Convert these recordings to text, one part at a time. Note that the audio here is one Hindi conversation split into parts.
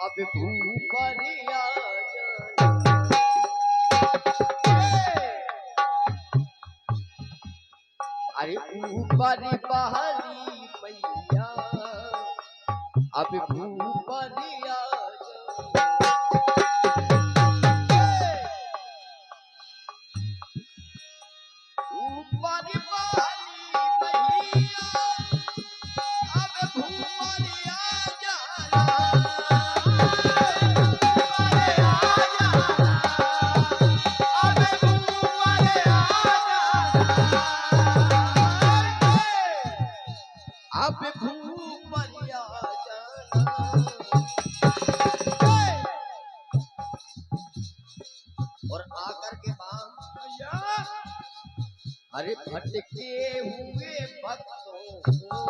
अब भूपरिया अरे ऊपर बहली मैया अब भूपरिया ऊपर बहली मैया अब भूपरिया अब भूपरिया और आकर के बाम अरे भटके हुए भक्तों को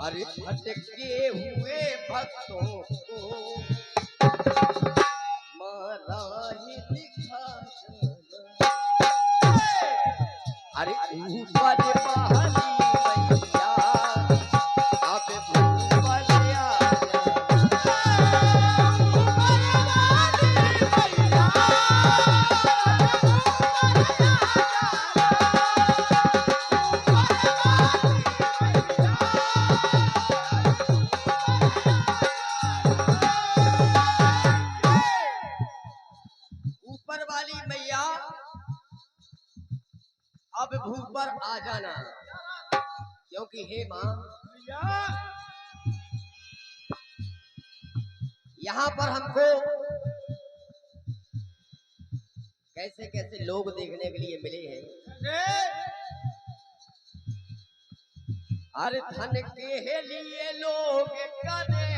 अरे भटके हुए भक्तों को मारा ही दिखा अरे ऊपर बहली मैया अब भूपरिया ऊपर वाली मैया अब भूपर आ जाना क्योंकि हे मां यहाँ पर हमको कैसे कैसे लोग देखने के लिए मिले हैं अरे धन के लिए लोग करे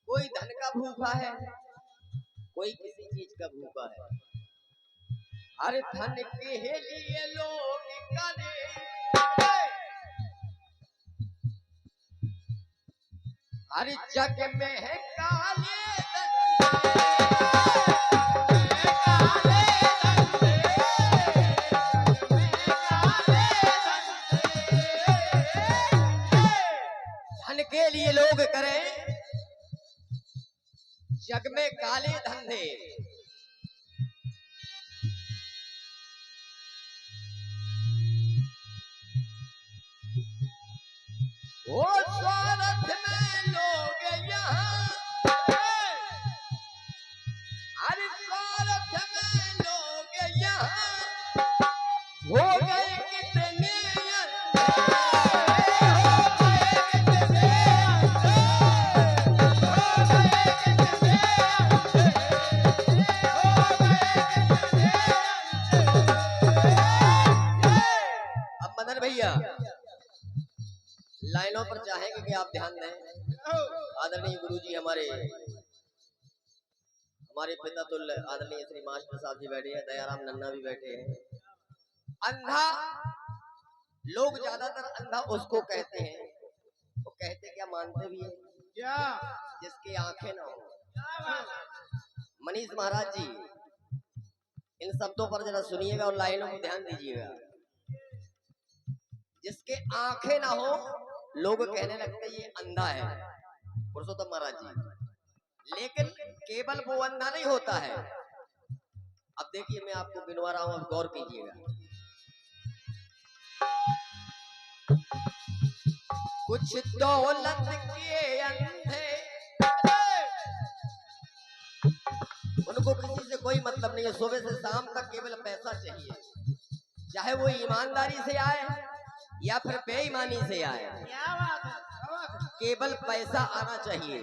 कोई धन का भूखा है कोई किसी चीज का भूखा है अरे धन के लिए लोग करे अरे जग में है काले धन के लिए लोग करें जग में काले धंधे वो स्वार्थ में लोग यहाँ अरे स्वार्थ में लोग यहाँ हो गए कितने भैया लाइनों पर चाहेंगे कि आप ध्यान दें आदरणीय गुरुजी हमारे पिता तुल्य आदरणीय श्री मास्टर साहब जी बैठे हैं दयाराम नन्ना भी बैठे हैं अंधा लोग ज्यादातर अंधा उसको कहते हैं वो कहते क्या मानते भी है क्या जिसकी आंखें ना हो मनीष महाराज जी इन शब्दों पर जरा सुनिएगा और लाइनों को ध्यान दीजिएगा जिसके आंखें ना हो लोग कहने लगते ये अंधा है पुरुषोत्तम महाराज जी लेकिन केवल वो अंधा नहीं होता है अब देखिए मैं आपको गिनवा रहा हूं अब गौर कीजिएगा कुछ दौलत के अंधे उनको किसी से कोई मतलब नहीं है सुबह से शाम तक केवल पैसा चाहिए चाहे वो ईमानदारी से आए या फिर बेईमानी से आए, क्या बात है, क्या बात है। केवल पैसा आना चाहिए।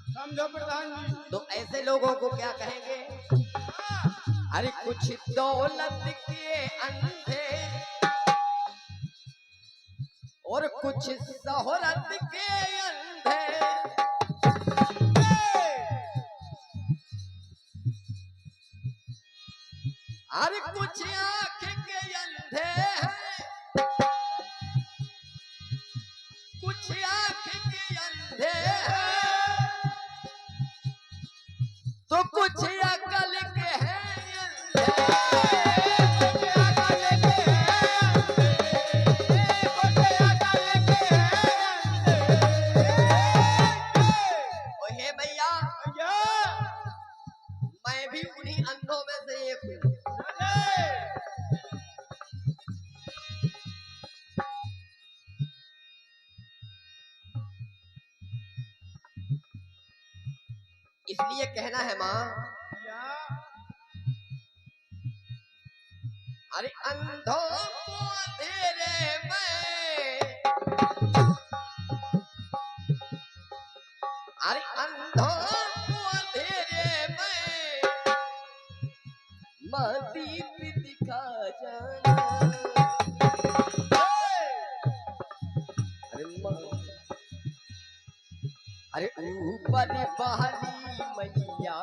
समझो प्रधान जी। तो ऐसे लोगों को क्या कहेंगे? अरे कुछ दौलत के अंधे और कुछ शोहरत के अंधे, अरे कुछ आंख के अंधे हैं, कुछ आंख के अंधे हैं, तो कुछ अकल के हैं मैं भी उन्हीं अंधों में से एक हूँ। इसलिए कहना है माँ, अरे अंधों को अंधेरे में, अरे अंधों को अंधेरे में माँ दीप दिखा जाना। अरे माँ, अरे ऊपर बहाली मैया,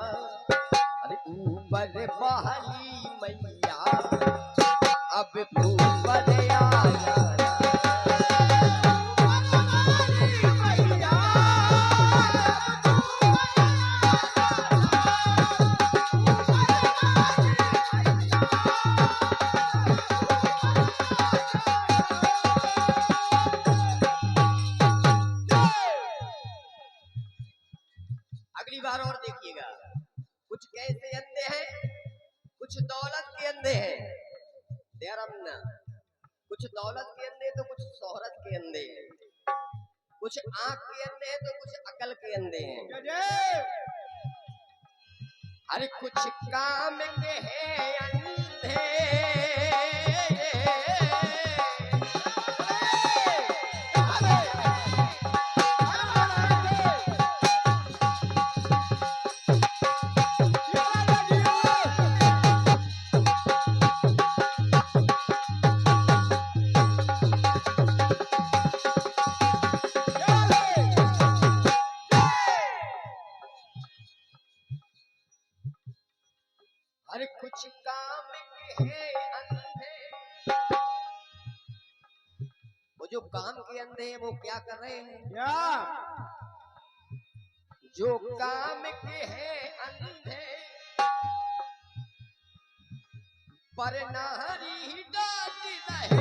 अरे ऊपर बहाली मैया, अब ऊपर आ जाना। अगली बार और देखिएगा, कुछ कैसे अंधे हैं, कुछ दौलत के अंधे हैं, कुछ दौलत के अंधे तो कुछ शोहरत के अंधे हैं, कुछ आंख के अंधे हैं तो कुछ अकल के अंधे हैं, अरे कुछ काम के हैं अंधे, अरे कुछ काम के हैं अंधे। वो जो काम के अंधे हैं वो क्या कर रहे हैं? जो काम के हैं अंधे पर नारी डांट रहे,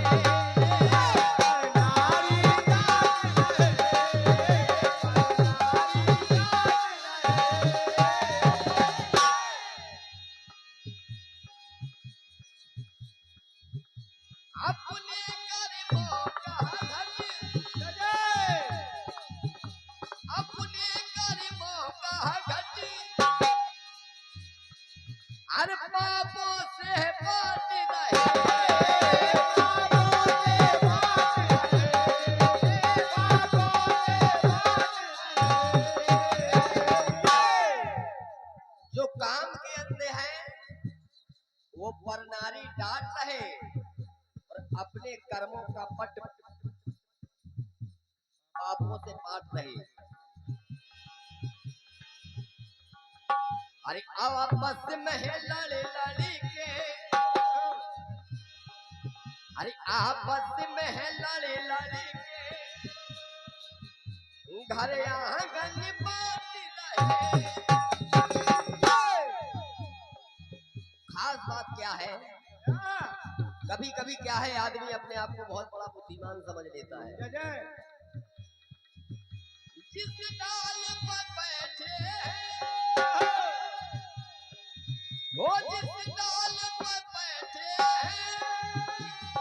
अपने कर्मों का घट, अपने कर्मों का घट, अरे पापों से बात रहे, जो काम के अंधे हैं वो पर नारी डांट रहे और अपने कर्मों का पट पापों से पाट रहे। अरे आपस में लड़े लड़ी के, अरे आपस में लड़े लड़ी के घर आंगन बांट रहे। खास बात क्या है, कभी कभी क्या है, आदमी अपने आप को बहुत बड़ा बुद्धिमान समझ लेता है। जिस डाल पर बैठे वो, जिस डाल पर बैठे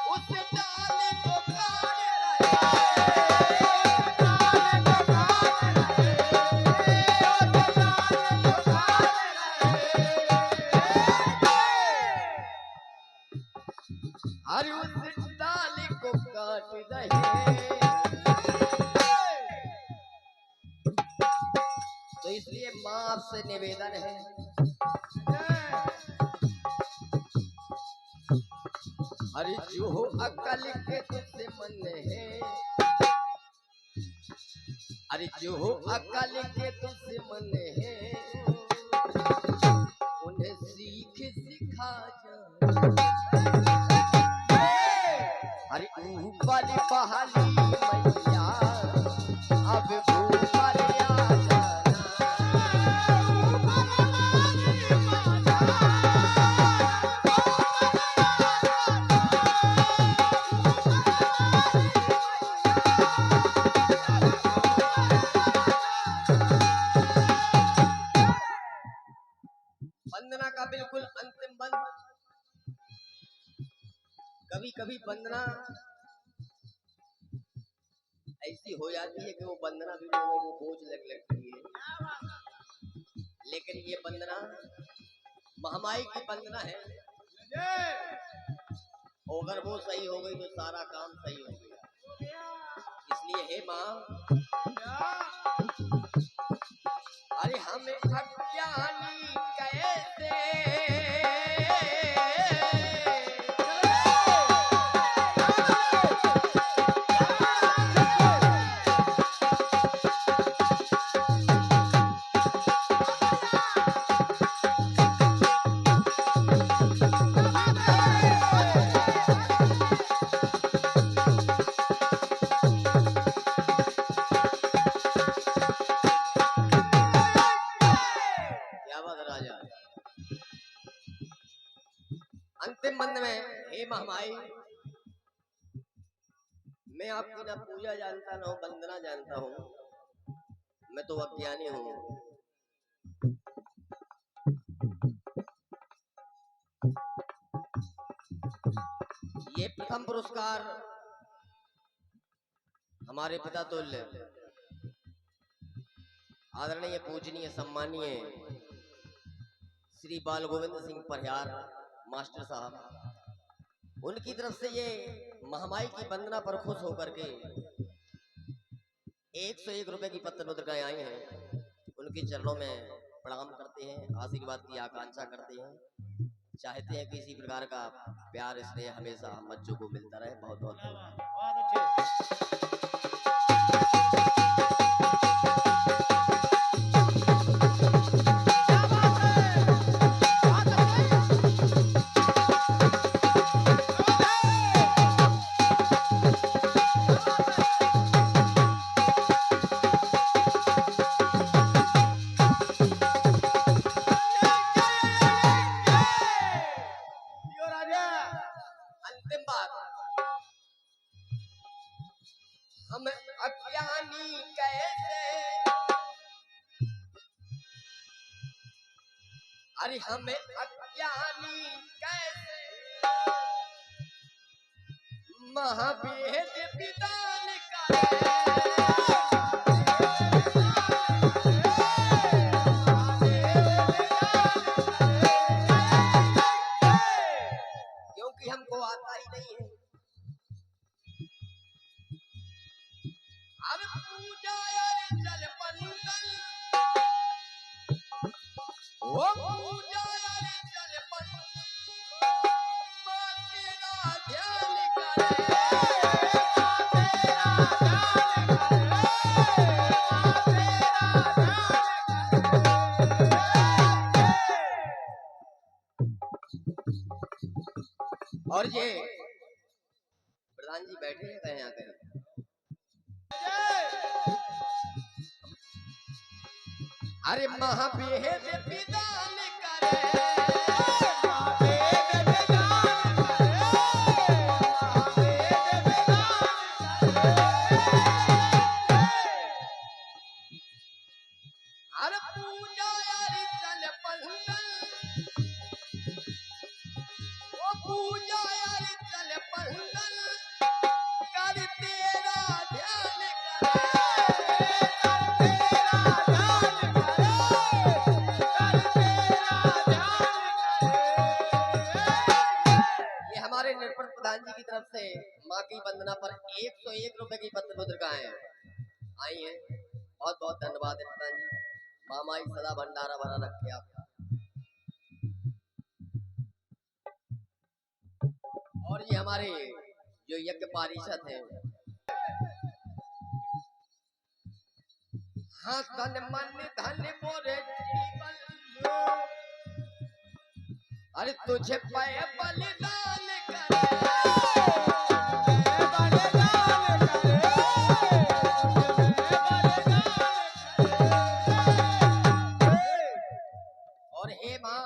उस डाल को काट रहे, अरे उस डाल को काट रहे। तो इसलिए माँ आपसे निवेदन है, अरे जो हो अकल के तुझसे मन है, अरे जो हो अकल के तुझसे मन है, उन्हें सीख सिखा जा। अरे ऊपर बहाली मैया अब ऊपर आ जाना। वंदना का बिल्कुल अंतिम बंद। कभी कभी वंदना ऐसी हो जाती है कि वो वंदना भी लोगों को बोझ लगती है, लेकिन ये वंदना महामाई की वंदना है। अगर वो सही हो गई तो सारा काम सही हो गया। इसलिए हे माँ, अरे हमें अज्ञानी कैसे अंतिम बंद में, हे महामाई, मैं आपकी ना पूजा जानता ना वंदना जानता हूँ, मैं तो अज्ञानी हूँ। ये प्रथम पुरस्कार हमारे पिता तुल्य आदरणीय पूजनीय सम्मानीय श्री बाल गोविंद सिंह परिहार मास्टर साहब, उनकी तरफ से ये महामाई की वंदना पर खुश होकर के 101 रुपए की पत्र मुद्रिकाएं आई हैं। उनके चरणों में प्रणाम करते हैं, आशीर्वाद की आकांक्षा करते हैं, चाहते हैं कि इसी प्रकार का प्यार स्नेह हमेशा हम बच्चों को मिलता रहे। बहुत बहुत धन्यवाद। अंतिम बात, हम अज्ञानी कैसे, अरे हमें अज्ञानी कैसे महाभेद विधान करे। क्योंकि हमको आता ही नहीं है। अब पूजा चल पंगल, वो पूजा चल पंगल, माँ तेरा ध्यान करे, और ये प्रधान जी बैठे हैं कहीं यहाँ कहीं। अरे महाभेद विधान करे, अरे पूजा चल पंगल, वो पूजा चल पंगल, कर तेरा ध्यान करे, कर तेरा ध्यान करे, कर तेरा 101 रुपए की पत्र मुद्रिकाएं आई हैं। बहुत बहुत धन्यवाद है प्रधान जी। मामा ही सदा भंडारा भरा रखे आपका। और ये हमारे जो यज्ञ पारिषद हैं, हाँ तन मन धन मोरे जीवन, अरे तुझे पे बलिदान और हे माँ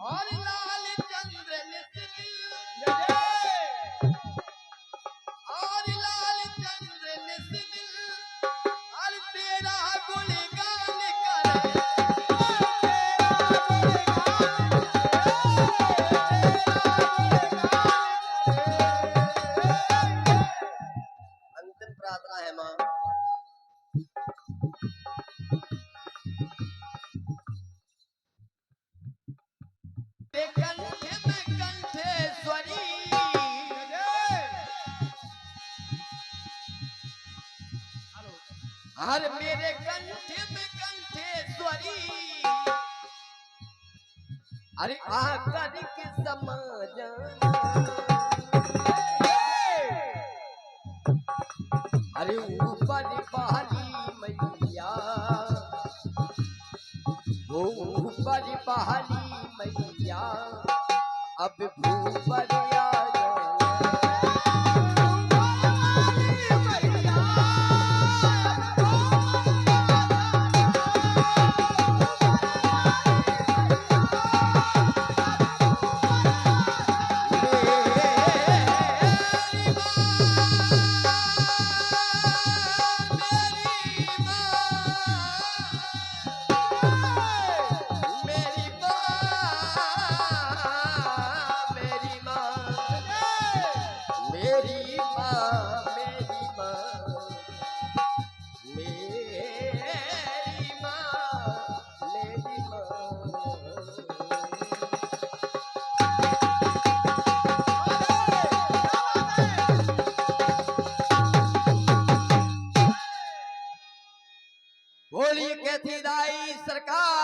और लाल चंद्र और लाल चंद्र और तेरा गुणगान अंतिम प्रार्थना है माँ। कंठे में कंठेश्वरी, हर मेरे कंठे में कंठेश्वरी, अरे आकर के समाज अरे ऊपर पहाड़ी मैया, वो ऊपर पहाड़ी मैया अब भूपर बोलिए कैथी दाई सरकार।